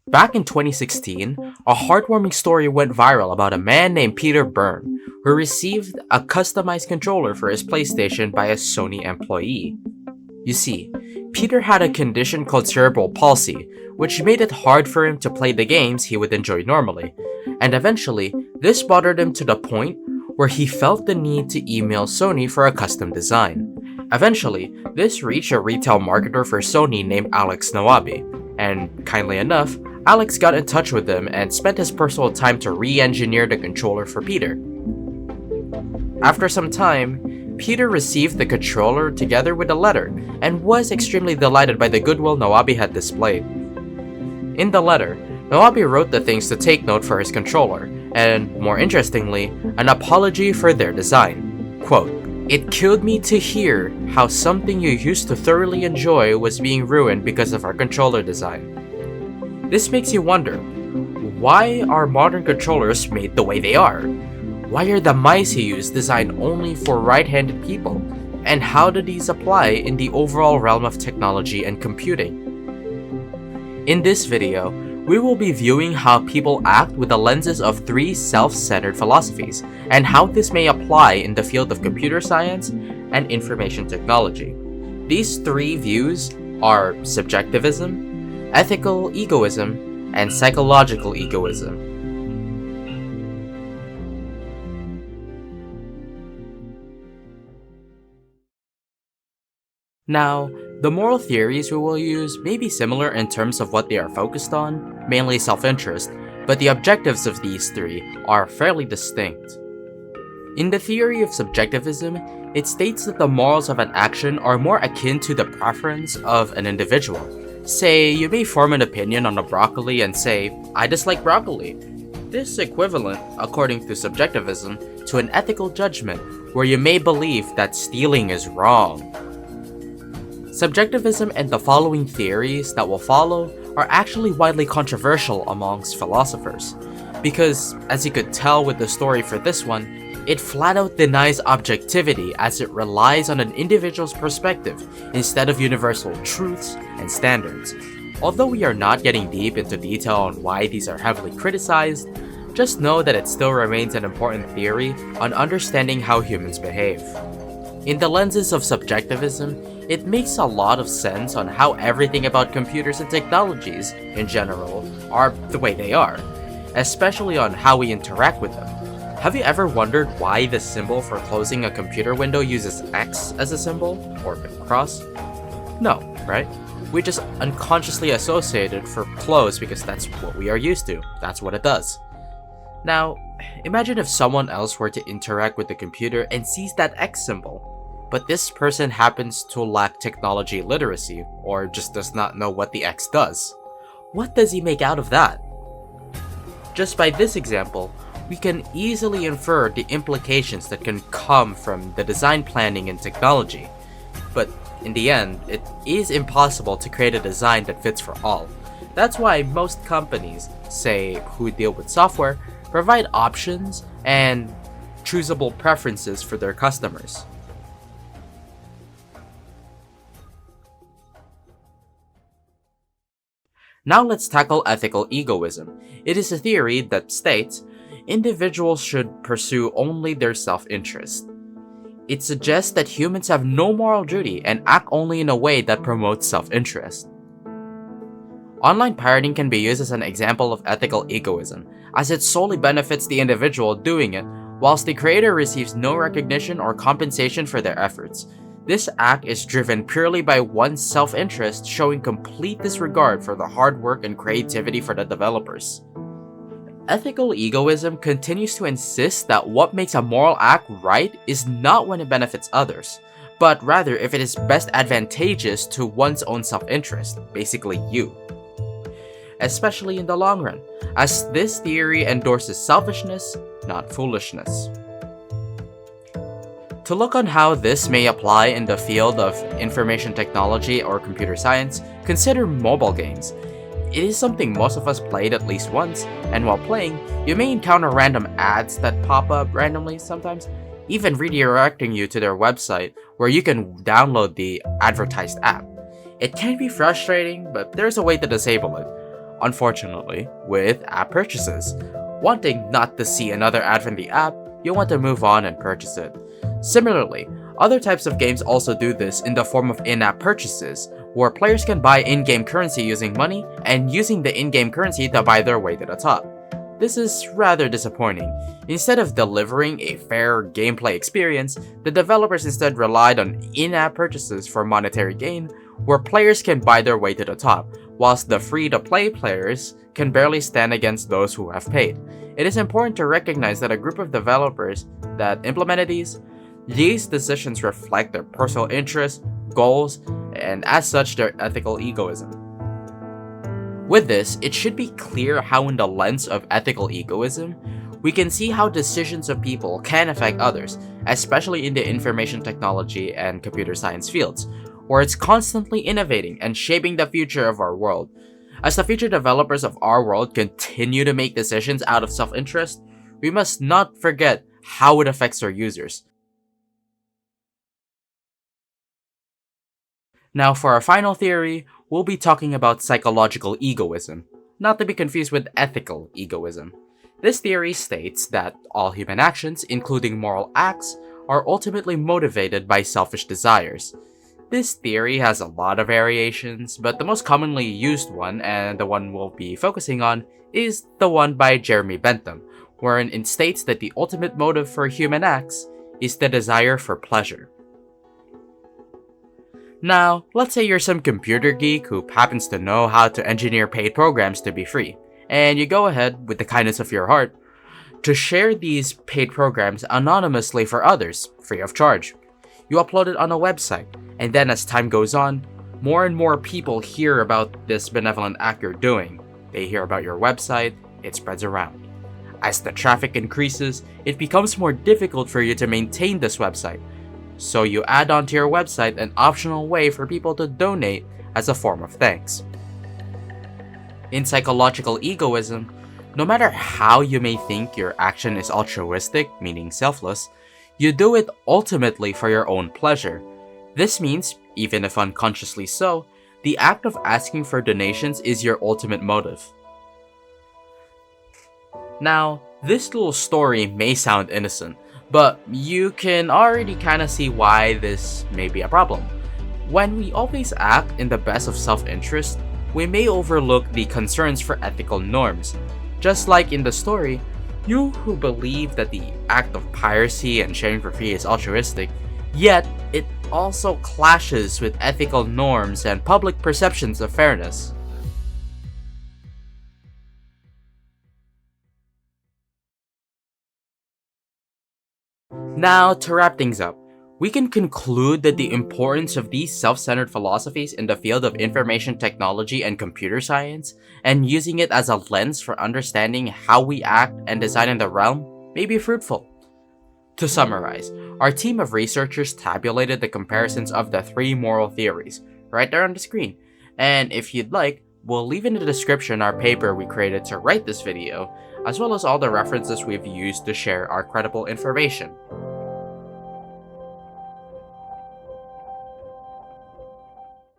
Back in 2016, a heartwarming story went viral about a man named Peter Byrne who received a customized controller for his PlayStation by a Sony employee. You see, Peter had a condition called cerebral palsy, which made it hard for him to play the games he would enjoy normally, and eventually, this bothered him to the point where he felt the need to email Sony for a custom design. Eventually, this reached a retail marketer for Sony named Alex Nawabi, and kindly enough, Alex got in touch with him and spent his personal time to re-engineer the controller for Peter. After some time, Peter received the controller together with a letter and was extremely delighted by the goodwill Nawabi had displayed. In the letter, Nawabi wrote the things to take note for his controller, and, more interestingly, an apology for their design. Quote, "It killed me to hear how something you used to thoroughly enjoy was being ruined because of our controller design. This makes you wonder, why are modern controllers made the way they are? Why are the mice you use designed only for right-handed people? And how do these apply in the overall realm of technology and computing?" In this video, we will be viewing how people act with the lenses of three self-centered philosophies, and how this may apply in the field of computer science and information technology. These three views are subjectivism, ethical egoism, and psychological egoism. Now, the moral theories we will use may be similar in terms of what they are focused on, mainly self-interest, but the objectives of these three are fairly distinct. In the theory of subjectivism, it states that the morals of an action are more akin to the preference of an individual. Say, you may form an opinion on a broccoli and say, "I dislike broccoli." This is equivalent, according to subjectivism, to an ethical judgment where you may believe that stealing is wrong. Subjectivism and the following theories that will follow are actually widely controversial amongst philosophers, because, as you could tell with the story for this one, it flat out denies objectivity as it relies on an individual's perspective instead of universal truths and standards. Although we are not getting deep into detail on why these are heavily criticized, just know that it still remains an important theory on understanding how humans behave. In the lenses of subjectivism, it makes a lot of sense on how everything about computers and technologies, in general, are the way they are, especially on how we interact with them. Have you ever wondered why the symbol for closing a computer window uses X as a symbol, or a cross? No, right? We just unconsciously associate it for close because that's what we are used to. That's what it does. Now, imagine if someone else were to interact with the computer and sees that X symbol, but this person happens to lack technology literacy, or just does not know what the X does. What does he make out of that? Just by this example, we can easily infer the implications that can come from the design planning and technology. But in the end, it is impossible to create a design that fits for all. That's why most companies, say who deal with software, provide options and choosable preferences for their customers. Now let's tackle ethical egoism. It is a theory that states individuals should pursue only their self-interest. It suggests that humans have no moral duty and act only in a way that promotes self-interest. Online pirating can be used as an example of ethical egoism, as it solely benefits the individual doing it, whilst the creator receives no recognition or compensation for their efforts. This act is driven purely by one's self-interest, showing complete disregard for the hard work and creativity for the developers. Ethical egoism continues to insist that what makes a moral act right is not when it benefits others, but rather if it is best advantageous to one's own self-interest, basically you. Especially in the long run, as this theory endorses selfishness, not foolishness. To look on how this may apply in the field of information technology or computer science, consider mobile games. It is something most of us played at least once, and while playing, you may encounter random ads that pop up randomly sometimes, even redirecting you to their website where you can download the advertised app. It can be frustrating, but there's a way to disable it. unfortunately, with app purchases. Wanting not to see another ad from the app, you'll want to move on and purchase it. Similarly, other types of games also do this in the form of in-app purchases, where players can buy in-game currency using money and using the in-game currency to buy their way to the top. This is rather disappointing. Instead of delivering a fair gameplay experience, the developers instead relied on in-app purchases for monetary gain, where players can buy their way to the top, whilst the free-to-play players can barely stand against those who have paid. It is important to recognize that a group of developers that implemented these decisions reflect their personal interests, goals, and as such their ethical egoism. With this, it should be clear how in the lens of ethical egoism, we can see how decisions of people can affect others, especially in the information technology and computer science fields, where it's constantly innovating and shaping the future of our world. As the future developers of our world continue to make decisions out of self-interest, we must not forget how it affects their users. Now for our final theory, we'll be talking about psychological egoism, not to be confused with ethical egoism. This theory states that all human actions, including moral acts, are ultimately motivated by selfish desires. This theory has a lot of variations, but the most commonly used one, and the one we'll be focusing on, is the one by Jeremy Bentham, wherein it states that the ultimate motive for human acts is the desire for pleasure. Now, let's say you're some computer geek who happens to know how to engineer paid programs to be free, and you go ahead, with the kindness of your heart, to share these paid programs anonymously for others, free of charge. You upload it on a website, and then as time goes on, more and more people hear about this benevolent act you're doing. They hear about your website, it spreads around. As the traffic increases, it becomes more difficult for you to maintain this website. So you add onto your website an optional way for people to donate as a form of thanks. In psychological egoism, no matter how you may think your action is altruistic, meaning selfless, you do it ultimately for your own pleasure. This means, even if unconsciously so, the act of asking for donations is your ultimate motive. Now, this little story may sound innocent, but you can already kinda see why this may be a problem. When we always act in the best of self-interest, we may overlook the concerns for ethical norms. Just like in the story, you who believe that the act of piracy and sharing for free is altruistic, yet it also clashes with ethical norms and public perceptions of fairness. Now, to wrap things up, we can conclude that the importance of these self-centered philosophies in the field of information technology and computer science, and using it as a lens for understanding how we act and design in the realm, may be fruitful. To summarize, our team of researchers tabulated the comparisons of the three moral theories, right there on the screen, and if you'd like, we'll leave in the description our paper we created to write this video, as well as all the references we've used to share our credible information.